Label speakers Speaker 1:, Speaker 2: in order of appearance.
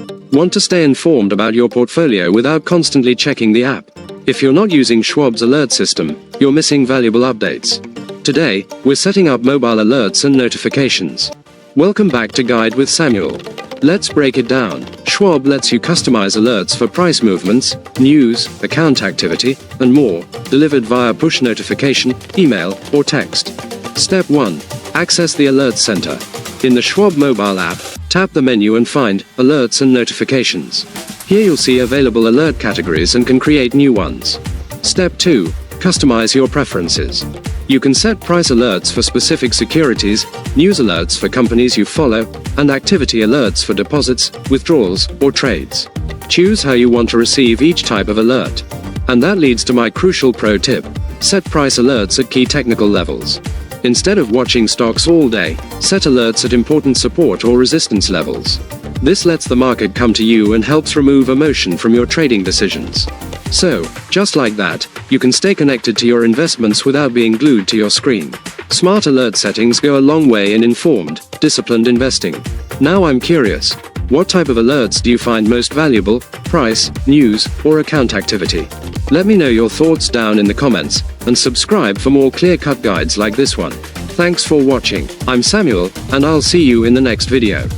Speaker 1: Want to stay informed about your portfolio without constantly checking the app? If you're not using Schwab's alert system, you're missing valuable updates. Today, we're setting up mobile alerts and notifications. Welcome back to Guide with Samuel. Let's break it down. Schwab lets you customize alerts for price movements, news, account activity, and more, delivered via push notification, email, or text. Step 1. Access the Alert Center. In the Schwab mobile app, tap the menu and find Alerts and Notifications. Here you'll see available alert categories and can create new ones. Step 2. Customize your preferences. You can set price alerts for specific securities, news alerts for companies you follow, and activity alerts for deposits, withdrawals, or trades. Choose how you want to receive each type of alert. And that leads to my crucial pro tip: set price alerts at key technical levels. Instead of watching stocks all day, set alerts at important support or resistance levels. This lets the market come to you and helps remove emotion from your trading decisions. So, just like that, you can stay connected to your investments without being glued to your screen. Smart alert settings go a long way in informed, disciplined investing. Now I'm curious, what type of alerts do you find most valuable? Price, news, or account activity? Let me know your thoughts down in the comments, and subscribe for more clear-cut guides like this one. Thanks for watching. I'm Samuel, and I'll see you in the next video.